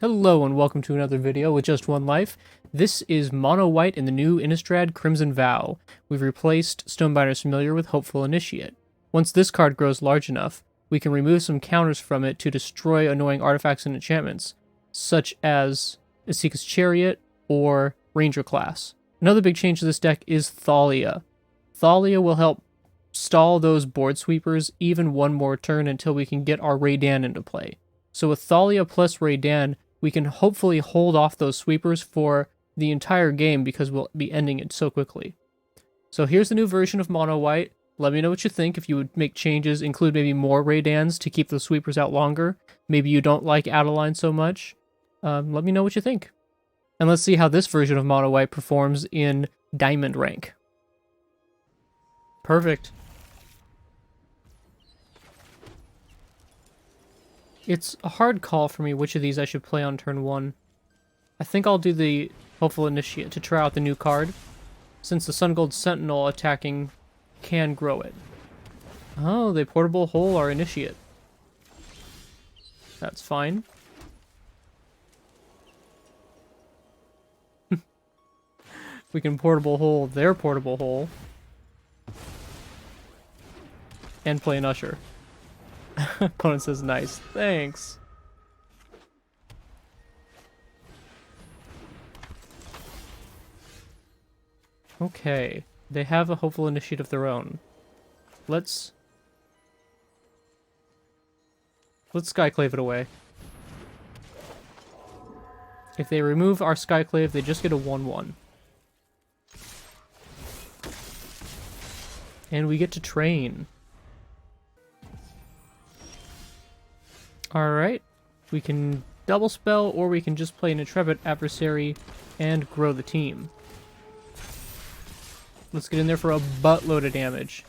Hello and welcome to another video with Just One Life. This is Mono White in the new Innistrad Crimson Vow. We've replaced Stonebinder's Familiar with Hopeful Initiate. Once this card grows large enough, we can remove some counters from it to destroy annoying artifacts and enchantments, such as Isika's Chariot or Ranger class. Another big change to this deck is Thalia. Thalia will help stall those board sweepers even one more turn until we can get our Raydan into play. So with Thalia plus Raydan, we can hopefully hold off those sweepers for the entire game because we'll be ending it so quickly. So here's the new version of Mono White. Let me know what you think. If you would make changes, include maybe more Raydans to keep the sweepers out longer. Maybe you don't like Adeline so much. Let me know what you think. And let's see how this version of Mono White performs in Diamond rank. Perfect. It's a hard call for me which of these I should play on turn 1. I think I'll do the Hopeful Initiate to try out the new card, since the Sun Gold Sentinel attacking can grow it. Oh, they Portable Hole our Initiate. That's fine. We can Portable Hole their Portable Hole. And play an Usher. Opponent says nice. Thanks. Okay. They have a Hopeful Initiate of their own. Let's Skyclave it away. If they remove our Skyclave, they just get a 1/1. And we get to train. Alright, we can double spell, or we can just play an Intrepid Adversary and grow the team. Let's get in there for a buttload of damage.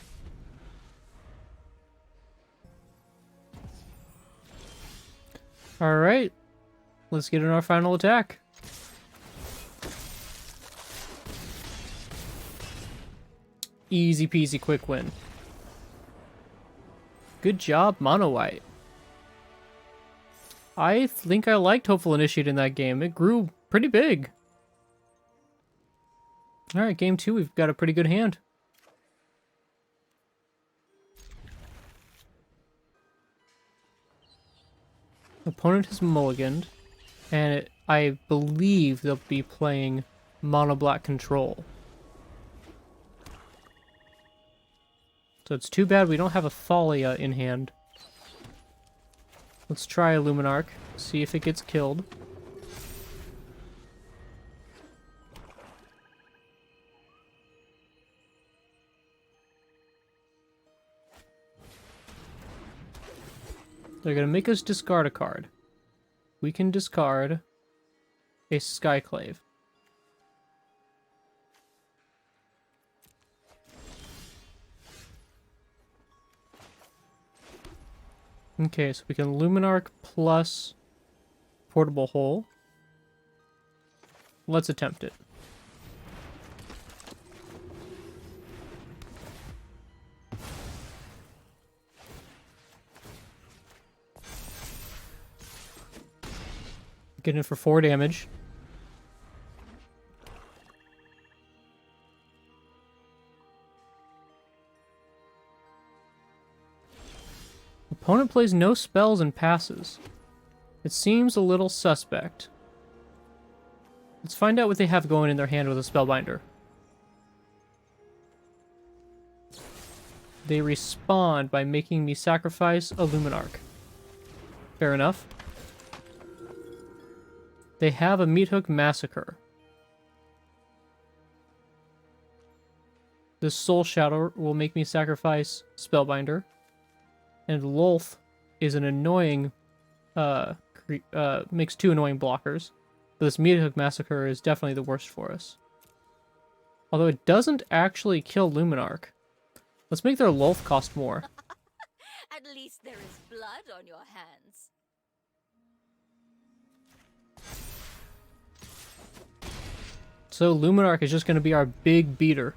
Alright, let's get in our final attack. Easy peasy quick win. Good job, Mono White. I think I liked Hopeful Initiate in that game. It grew pretty big. Alright, game 2, we've got a pretty good hand. Opponent has mulliganed, and I believe they'll be playing Mono Black Control. So it's too bad we don't have a Thalia in hand. Let's try a Luminarch, see if it gets killed. They're going to make us discard a card. We can discard a Skyclave. Okay, so we can Luminarch plus Portable Hole. Let's attempt it. Getting it for 4 damage. Opponent plays no spells and passes. It seems a little suspect. Let's find out what they have going in their hand with a Spellbinder. They respond by making me sacrifice a Luminarch. Fair enough. They have a Meathook Massacre. This Soul Shadow will make me sacrifice Spellbinder. And Lolth is an annoying, makes 2 annoying blockers. But this Meathook Massacre is definitely the worst for us. Although it doesn't actually kill Luminarch. Let's make their Lolth cost more. At least there is blood on your hands. So Luminarch is just going to be our big beater.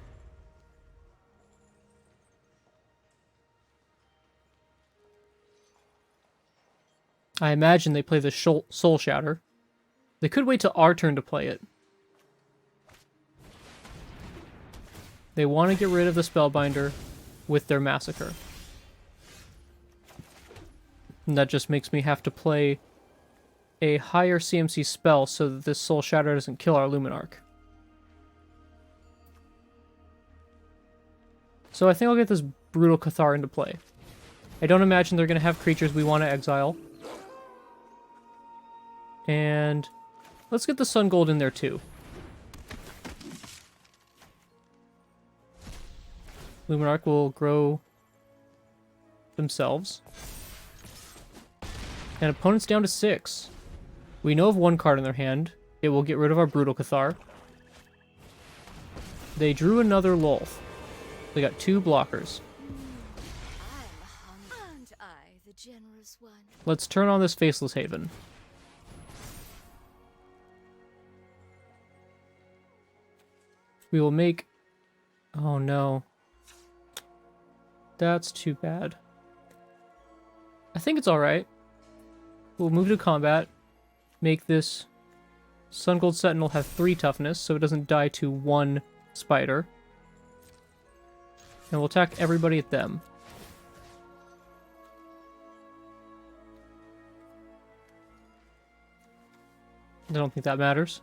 I imagine they play the Soul Shatter. They could wait till our turn to play it. They want to get rid of the Spellbinder with their Massacre. And that just makes me have to play a higher CMC spell so that this Soul Shatter doesn't kill our Luminarch. So I think I'll get this Brutal Cathar into play. I don't imagine they're going to have creatures we want to exile. And let's get the Sun Gold in there too. Luminarch will grow themselves. And opponent's down to 6. We know of one card in their hand. It will get rid of our Brutal Cathar. They drew another Lolth. They got 2 blockers. Aren't I the generous one? Let's turn on this Faceless Haven. We will make... Oh no. That's too bad. I think it's alright. We'll move to combat. Make this Sun Gold Sentinel have 3 toughness, so it doesn't die to 1 spider. And we'll attack everybody at them. I don't think that matters.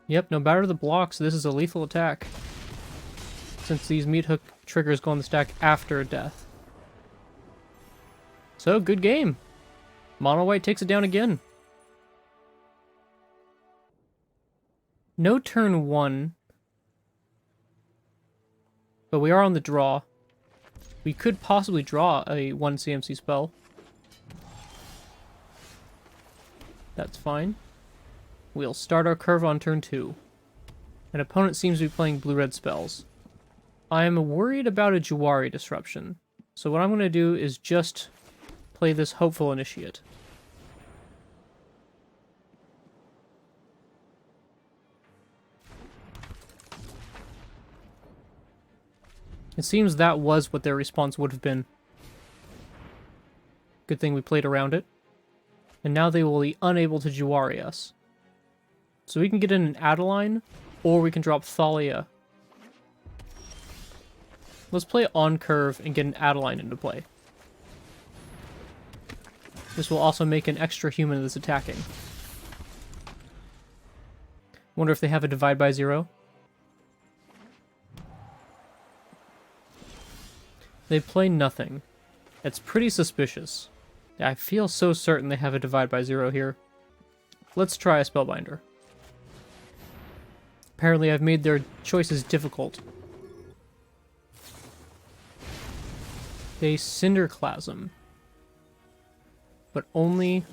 Yep, no matter the blocks, this is a lethal attack. Since these meat hook triggers go on the stack after death. So, good game. Mono White takes it down again. No turn 1. But we are on the draw. We could possibly draw a 1 CMC spell. That's fine. We'll start our curve on turn 2. An opponent seems to be playing blue-red spells. I am worried about a Jawari disruption. So what I'm going to do is just play this Hopeful Initiate. It seems that was what their response would have been. Good thing we played around it. And now they will be unable to Jawari us. So we can get in an Adeline, or we can drop Thalia. Let's play on curve and get an Adeline into play. This will also make an extra human that's attacking. Wonder if they have a Divide by 0. They play nothing. It's pretty suspicious. I feel so certain they have a Divide by 0 here. Let's try a Spellbinder. Apparently I've made their choices difficult. They Cinderclasm. But only...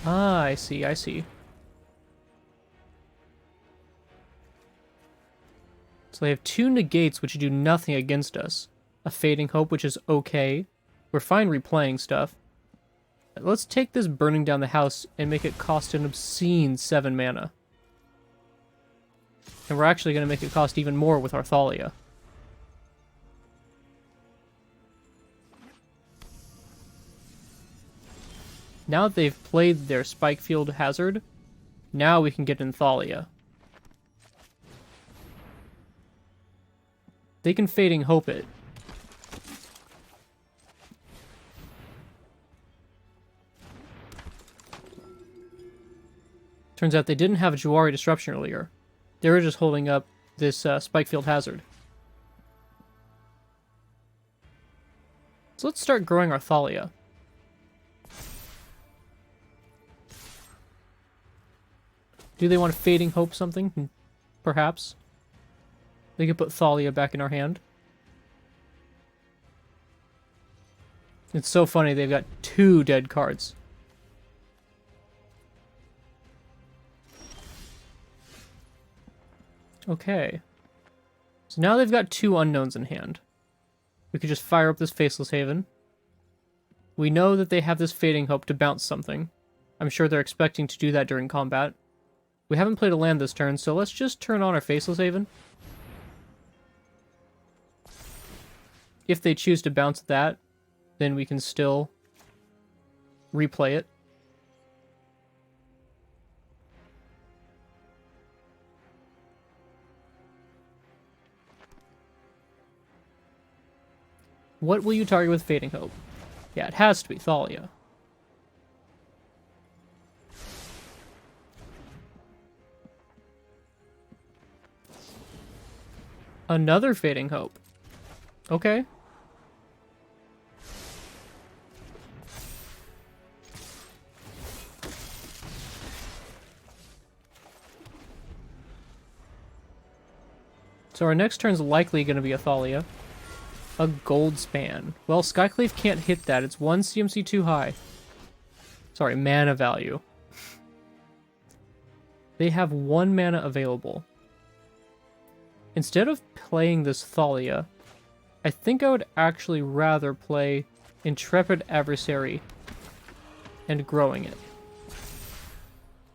Ah, I see, I see. So they have 2 negates which do nothing against us. A Fading Hope, which is okay. We're fine replaying stuff. Let's take this Burning Down the House and make it cost an obscene 7 mana. And we're actually going to make it cost even more with our Thalia. Now that they've played their Spikefield Hazard, now we can get in Thalia. They can Fading Hope it. Turns out they didn't have a Jawari Disruption earlier. They were just holding up this Spikefield Hazard. So let's start growing our Thalia. Do they want to Fading Hope something? Perhaps. They could put Thalia back in our hand. It's so funny, they've got 2 dead cards. Okay. So now they've got 2 unknowns in hand. We could just fire up this Faceless Haven. We know that they have this Fading Hope to bounce something. I'm sure they're expecting to do that during combat. We haven't played a land this turn, so let's just turn on our Faceless Haven. if they choose to bounce that, then we can still replay it. What will you target with Fading Hope? Yeah, it has to be Thalia. Another Fading Hope. Okay. So our next turn's likely going to be a Thalia. A gold span. Well, Skyclave can't hit that. It's 1 CMC too high. Sorry, mana value. They have 1 mana available. Instead of playing this Thalia, I think I would actually rather play Intrepid Adversary and growing it.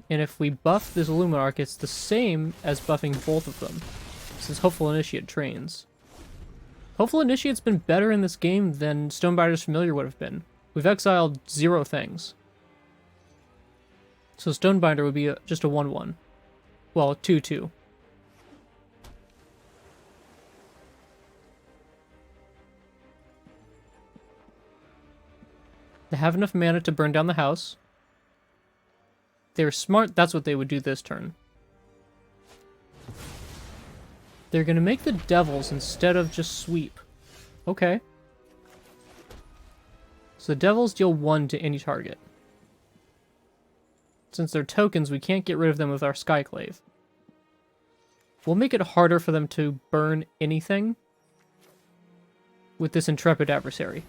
And if we buff this Luminarch, it's the same as buffing both of them, since Hopeful Initiate trains. Hopeful Initiate's been better in this game than Stonebinder's Familiar would have been. We've exiled 0 things. So Stonebinder would be just a 1-1. Well, 2-2. They have enough mana to burn down the house. They're smart, that's what they would do this turn. They're going to make the Devils instead of just sweep. Okay. So the Devils deal 1 to any target. Since they're tokens, we can't get rid of them with our Skyclave. We'll make it harder for them to burn anything with this Intrepid Adversary.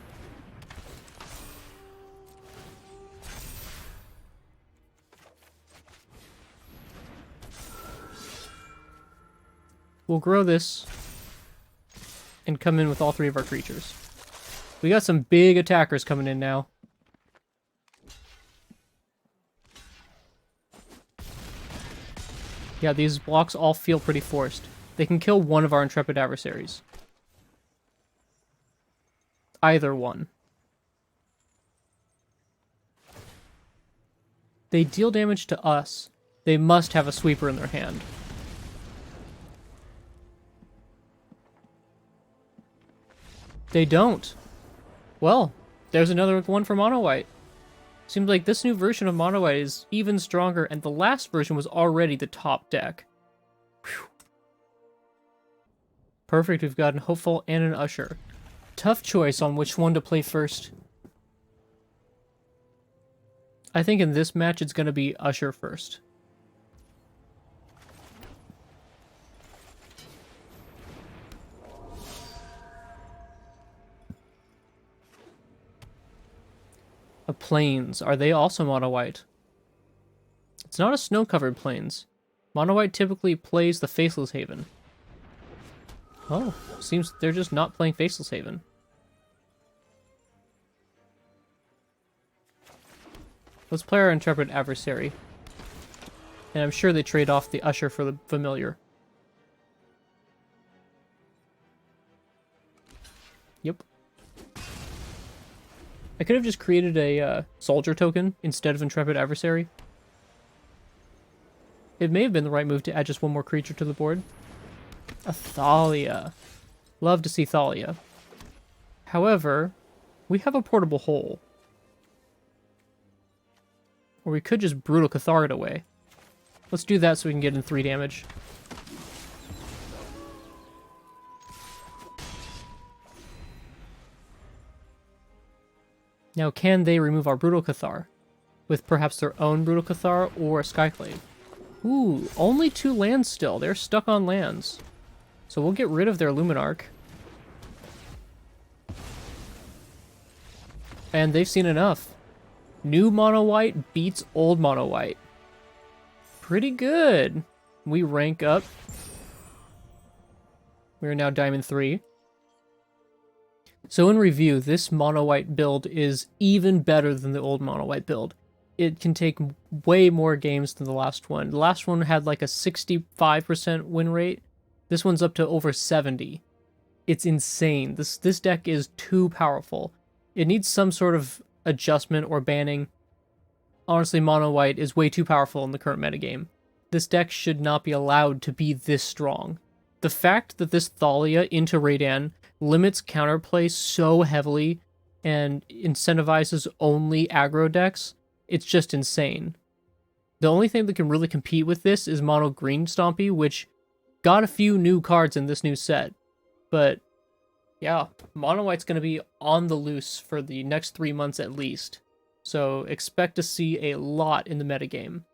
We'll grow this and come in with all 3 of our creatures. We got some big attackers coming in now. Yeah, these blocks all feel pretty forced. They can kill one of our Intrepid Adversaries. Either one. They deal damage to us. They must have a sweeper in their hand. They don't. Well, there's another one for Mono White. Seems like this new version of Mono White is even stronger, and the last version was already the top deck. Whew. Perfect, we've got an Hopeful and an Usher. Tough choice on which one to play first. I think in this match it's going to be Usher first. A Plains. Are they also Mono White? It's not a snow-covered Plains. Mono White typically plays the Faceless Haven. Oh, seems they're just not playing Faceless Haven. Let's play our Intrepid Adversary. And I'm sure they trade off the Usher for the Familiar. Yep. I could have just created a soldier token instead of Intrepid Adversary. It may have been the right move to add just one more creature to the board. A Thalia. Love to see Thalia. However, we have a portable hole. Or we could just Brutal Cathar it away. Let's do that so we can get in 3 damage. Now, can they remove our Brutal Cathar? With perhaps their own Brutal Cathar or a Skyclave? Ooh, only 2 lands still. They're stuck on lands. So we'll get rid of their Luminarch. And they've seen enough. New Mono White beats old Mono White. Pretty good. We rank up. We are now Diamond 3. So in review, this Mono White build is even better than the old Mono White build. It can take way more games than the last one. The last one had like a 65% win rate. This one's up to over 70. It's insane. This deck is too powerful. It needs some sort of adjustment or banning. Honestly, mono white is way too powerful in the current metagame. This deck should not be allowed to be this strong. The fact that this Thalia into Raydan limits counterplay so heavily and incentivizes only aggro decks, it's just insane. The only thing that can really compete with this is mono green Stompy, which got a few new cards in this new set. But yeah, mono white's going to be on the loose for the next 3 months at least. So expect to see a lot in the metagame.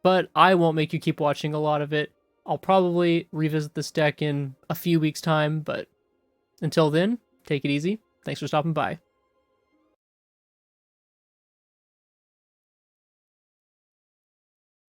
But I won't make you keep watching a lot of it. I'll probably revisit this deck in a few weeks' time, but until then, take it easy. Thanks for stopping by.